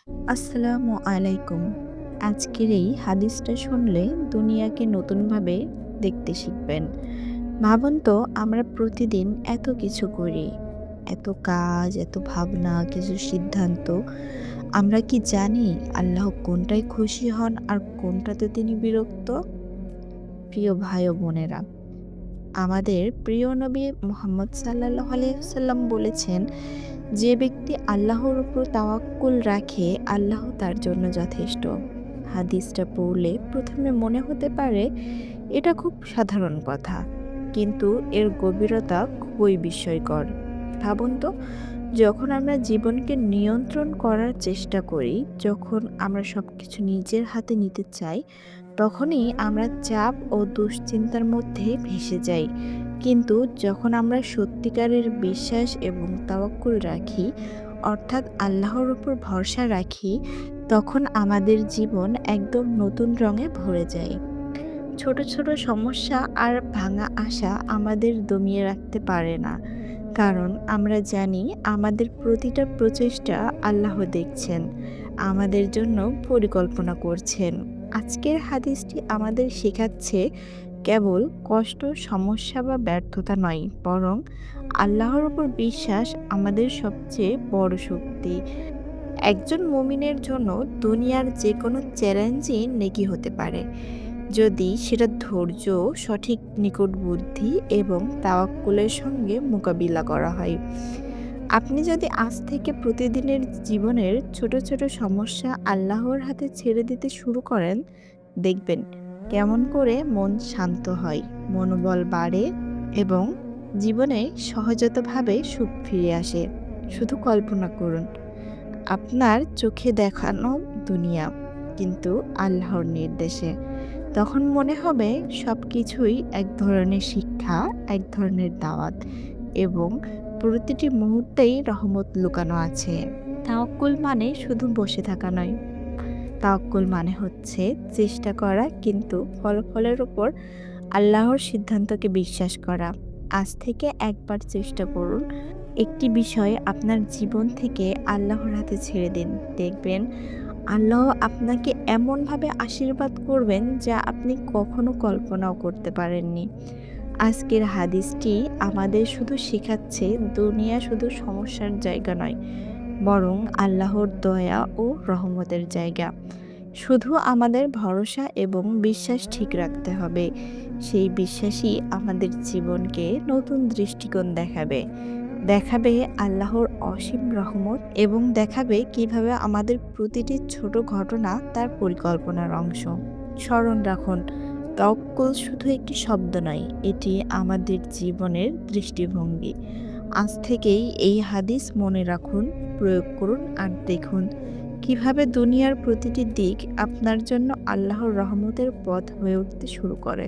আসসালামু আলাইকুম। আজকের এই হাদিসটা শুনলে দুনিয়াকে নতুনভাবে দেখতে শিখবেন। ভাবুন তো আমরা প্রতিদিন এত কিছু করি, এত কাজ, এত ভাবনা, কিছু সিদ্ধান্ত। আমরা কি জানি আল্লাহ কোনটায় খুশি হন আর কোনটাতে তিনি বিরক্ত? প্রিয় ভাই ও বোনেরা, আমাদের প্রিয় নবী মুহাম্মদ সাল্লাল্লাহু আলাইহি ওয়াসাল্লাম বলেছেন, যে ব্যক্তি আল্লাহর উপর তাওয়াক্কুল রাখে, আল্লাহ তার জন্য যথেষ্ট। হাদিসটা পড়লে প্রথমে মনে হতে পারে এটা খুব সাধারণ কথা, কিন্তু এর গভীরতা খুবই বিস্ময়কর। ভাবুন তো, যখন আমরা জীবনকে নিয়ন্ত্রণ করার চেষ্টা করি, যখন আমরা সবকিছু নিজের হাতে নিতে চাই, তখনই আমরা চাপ ও দুশ্চিন্তার মধ্যে ভেসে যাই। কিন্তু যখন আমরা সত্যিকারের বিশ্বাস এবং তাওয়াক্কুল রাখি, অর্থাৎ আল্লাহর উপর ভরসা রাখি, তখন আমাদের জীবন একদম নতুন রঙে ভরে যায়। ছোট ছোট সমস্যা আর ভাঙা আশা আমাদের দমিয়ে রাখতে পারে না, কারণ আমরা জানি আমাদের প্রতিটা প্রচেষ্টা আল্লাহ দেখছেন, আমাদের জন্য পরিকল্পনা করছেন। আজকের হাদিসটি আমাদের শেখাচ্ছে, কেবল কষ্ট, সমস্যা বা ব্যর্থতা নয়, বরং আল্লাহর উপর বিশ্বাস আমাদের সবচেয়ে বড় শক্তি। একজন মুমিনের জন্য দুনিয়ার যে কোনো চ্যালেঞ্জই নেকি হতে পারে, যদি সেটা ধৈর্য, সঠিক নিকট বুদ্ধি এবং তাওয়াক্কুলের সঙ্গে মোকাবিলা করা হয়। আপনি যদি আজ থেকে প্রতিদিনের জীবনের ছোট ছোট সমস্যা আল্লাহর হাতে ছেড়ে দিতে শুরু করেন, দেখবেন কেমন করে মন শান্ত হয়, মনোবল বাড়ে এবং জীবনে সহজাতভাবে সুখ ফিরে আসে। শুধু কল্পনা করুন, আপনার চোখে দেখানো দুনিয়া, কিন্তু আল্লাহর নির্দেশে। তখন মনে হবে সবকিছুই এক ধরনের শিক্ষা, এক ধরনের দাওয়াত, এবং প্রতিটি মুহূর্তেই রহমত লুকানো আছে। তাওয়াক্কুল মানে শুধু বসে থাকা নয়। তাওয়াক্কুল মানে হচ্ছে চেষ্টা করা, কিন্তু ফলাফলের উপর আল্লাহর সিদ্ধান্তকে বিশ্বাস করা। আজ থেকে একবার চেষ্টা করুন, একটি বিষয় আপনার জীবন থেকে আল্লাহর হাতে ছেড়ে দিন। দেখবেন আল্লাহ আপনাকে এমনভাবে আশীর্বাদ করবেন যা আপনি কখনো কল্পনাও করতে পারেননি। আজকের হাদিসটি আমাদের শুধু শেখাচ্ছে দুনিয়া শুধু সমস্যার জায়গা নয়, বরং আল্লাহর দয়া ও রহমতের জায়গা। শুধু আমাদের ভরসা এবং বিশ্বাস ঠিক রাখতে হবে। সেই বিশ্বাসই আমাদের জীবনকে নতুন দৃষ্টিকোণ দেখাবে। দেখাবে আল্লাহর অসীম রহমত, এবং দেখাবে কিভাবে আমাদের প্রতিটি ছোট ঘটনা তার পরিকল্পনার অংশ। স্মরণ রাখুন, তাওয়াক্কুল শুধু একটি শব্দ নয়, এটি আমাদের জীবনের দৃষ্টিভঙ্গি। আজ থেকেই এই হাদিস মনে রাখুন, প্রয়োগ করুন আর দেখুন কিভাবে দুনিয়ার প্রতিটি দিক আপনার জন্য আল্লাহর রহমতের পথ হয়ে উঠতে শুরু করে।